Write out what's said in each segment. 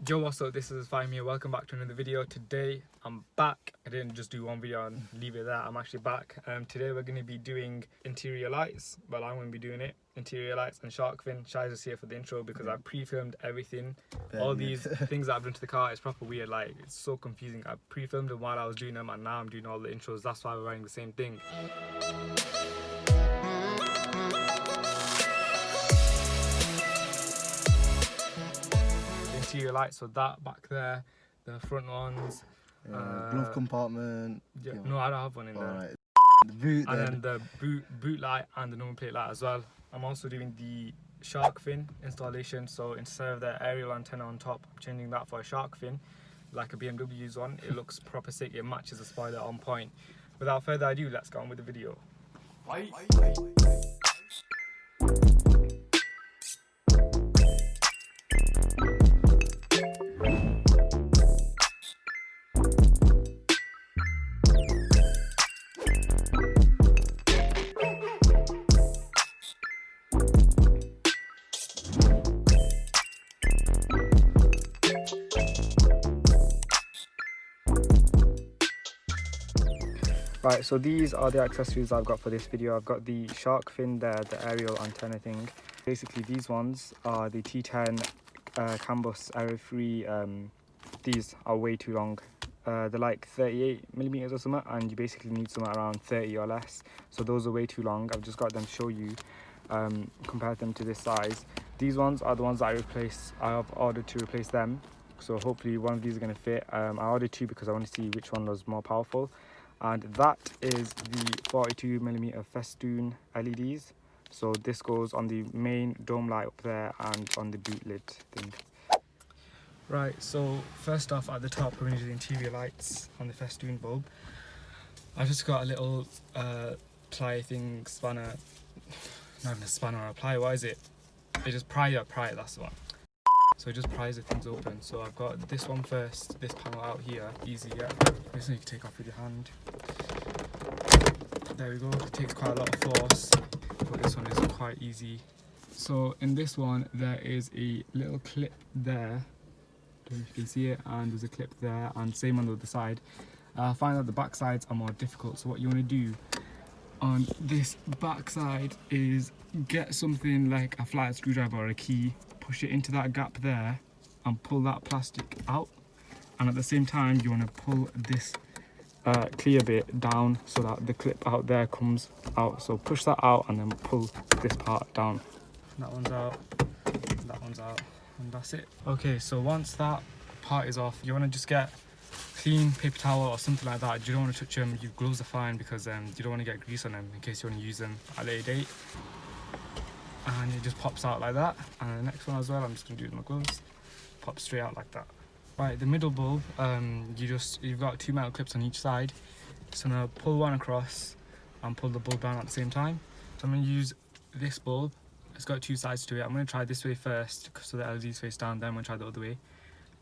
Yo, what's up? This is Fahim here. Welcome back to another video. Today I'm back. I didn't just do one video and leave it there. I'm actually back. Today we're going to be doing interior lights. Well, I'm going to be doing it. Interior lights and shark fin. Shai's just here for the intro because I pre-filmed everything. All these things that I've done to the car, it's proper weird. Like, it's so confusing. I pre-filmed them while I was doing them and now I'm doing all the intros. That's why we're wearing the same thing. Interior lights, so that back there, the front ones, glove compartment. Yeah, no, I don't have one in there. Right. The boot, and then the boot light and the number plate light as well. I'm also doing the shark fin installation, so instead of the aerial antenna on top, I'm changing that for a shark fin, like a BMW's one. It looks proper sick, it matches the spoiler on point. Without further ado, let's get on with the video. Right, so these are the accessories I've got for this video. I've got the shark fin there, the aerial antenna thing. Basically these ones are the T10 CAN-bus arrow-free. These are way too long. They're like 38mm or something, and you basically need something around 30 or less. So those are way too long. I've just got them to show you, compared them to this size. These ones are the ones that I have ordered to replace them. So hopefully one of these are going to fit. I ordered two because I want to see which one was more powerful. And that is the 42mm festoon LEDs. So this goes on the main dome light up there and on the boot lid thing. Right, so first off at the top we're going to do the interior lights on the festoon bulb. I've just got a little ply thing, spanner, not even a spanner or a ply, what is it? It just pry it, that's the one. So it just pries the things open. So I've got this one first, this panel out here, easy, yeah. This one you can take off with your hand. There we go, it takes quite a lot of force, but this one is quite easy. So in this one, there is a little clip there, I don't know if you can see it, and there's a clip there, and same on the other side. I find that the back sides are more difficult, so what you want to do on this back side is get something like a flat screwdriver or a key, push it into that gap there and pull that plastic out, and at the same time you want to pull this clear bit down so that the clip out there comes out. So push that out and then pull this part down. That one's out, that one's out, and that's it. Okay, so once that part is off, you want to just get clean paper towel or something like that. You don't want to touch them. Your gloves are fine because you don't want to get grease on them in case you want to use them at a later date. And it just pops out like that. And the next one as well, I'm just going to do it with my gloves. Pops straight out like that. Right, the middle bulb, you've got two metal clips on each side. So I'm going to pull one across and pull the bulb down at the same time. So I'm going to use this bulb. It's got two sides to it. I'm going to try this way first so the LEDs face down, then I'm going to try the other way.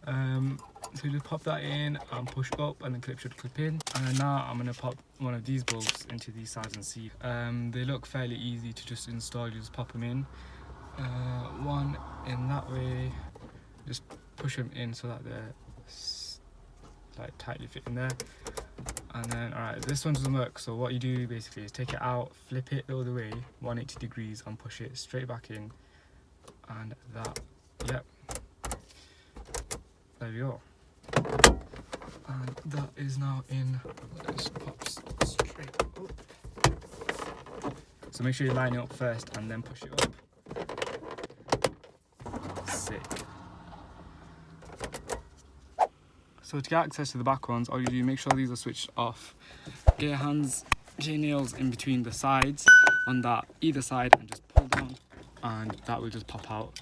So you just pop that in and push up and the clip should clip in. And then now I'm going to pop one of these bulbs into these sides and see. They look fairly easy to just install. You just pop them in. One in that way. Just push them in so that they're like tightly fit in there. And then, alright, this one doesn't work. So what you do basically is take it out, flip it the other way, 180 degrees, and push it straight back in. And that, yep. There we go. And that is now in. It just pops straight up. So make sure you line it up first and then push it up. Sick. So to get access to the back ones, all you do, make sure these are switched off. Get your hands, get your nails in between the sides on that either side and just pull down, and that will just pop out.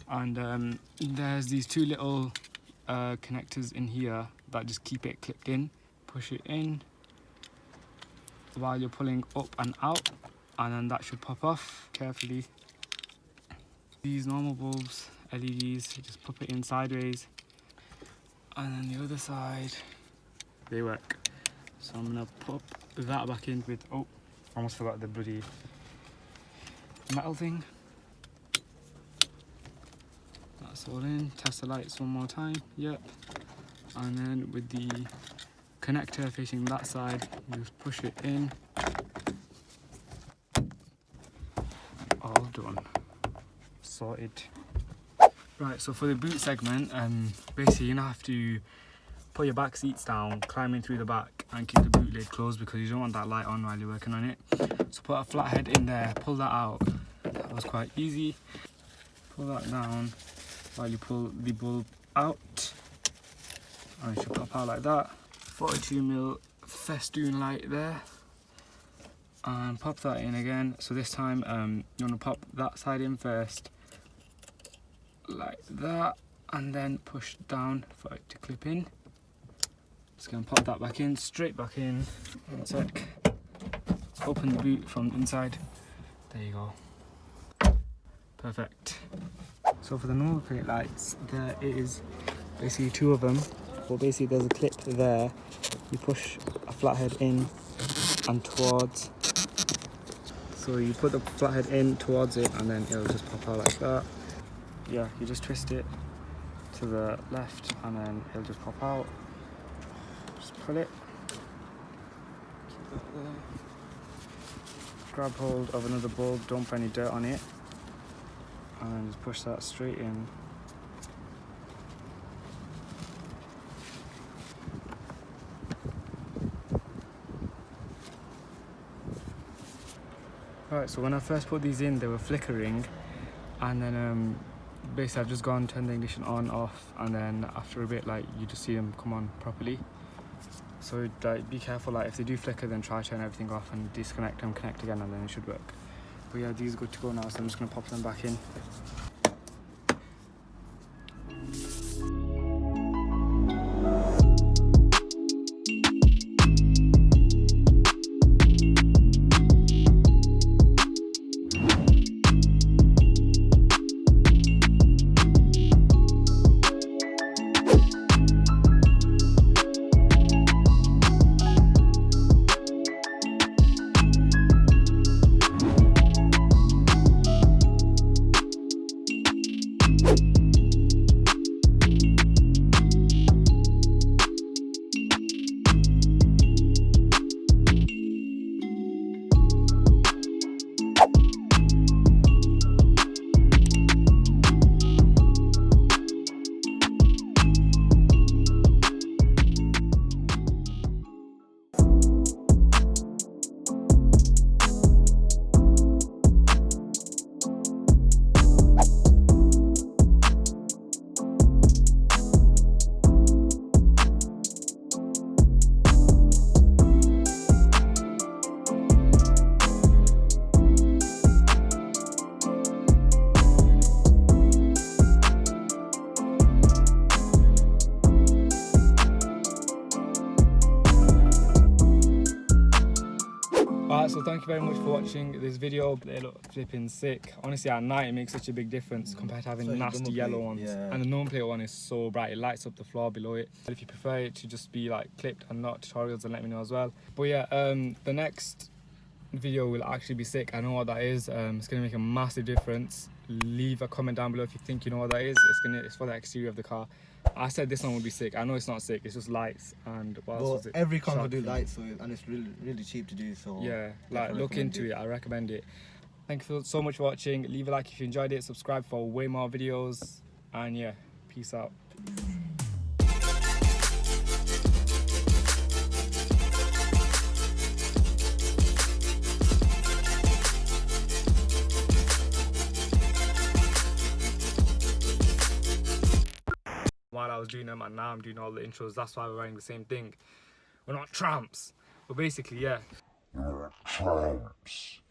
And there's these two little connectors in here that just keep it clipped in. Push it in while you're pulling up and out, and then that should pop off carefully. These normal bulbs, LEDs, just pop it in sideways, and then the other side, they work. So I'm gonna pop that back in with, oh, I almost forgot the bloody metal thing. That's all in. Test the lights one more time. Yep. And then with the connector facing that side, you just push it in. All done. Sorted. Right, so for the boot segment, basically you're gonna have to put your back seats down, climb in through the back and keep the boot lid closed because you don't want that light on while you're working on it. So put a flathead in there, pull that out. That was quite easy. Pull that down while you pull the bulb out. And it should pop out like that. 42mm festoon light there. And pop that in again. So this time you want to pop that side in first, like that, and then push down for it to clip in. Just gonna pop that back in, straight back in. One sec. Open the boot from the inside. There you go. Perfect. So for the normal plate lights, there is basically two of them. But basically there's a clip there. You push a flathead in and towards. So you put the flathead in towards it and then it'll just pop out like that. Yeah, you just twist it to the left and then it'll just pop out. Just pull it. Keep that there. Grab hold of another bulb, don't put any dirt on it. And then just push that straight in. Right, so when I first put these in, they were flickering, and then basically I've just gone, turned the ignition on, off, and then after a bit, like, you just see them come on properly. So like, be careful, like if they do flicker, then try to turn everything off and disconnect them, connect again, and then it should work. But yeah, these are good to go now, so I'm just gonna pop them back in. Alright, so thank you very much for watching this video. They look flipping sick. Honestly, at night it makes such a big difference compared to having So nasty yellow ones. yeah. And the normal plate one is so bright, it lights up the floor below it. But if you prefer it to just be like clipped and not tutorials, then let me know as well. But yeah, the next video will actually be sick. I know what that is. It's gonna make a massive difference. Leave a comment down below if you think you know what that is. It's for the exterior of the car. I said this one would be sick. I know it's not sick, it's just lights and what else was it? Every car will do Sharkfin. lights, so and it's really cheap to do. So Yeah, like look into it. I recommend it. Thank you so much for watching. Leave a like if you enjoyed it. Subscribe for way more videos. And yeah, peace out. While I was doing them and now I'm doing all the intros, that's why we're wearing the same thing. We're not tramps. But basically, yeah. We're not tramps.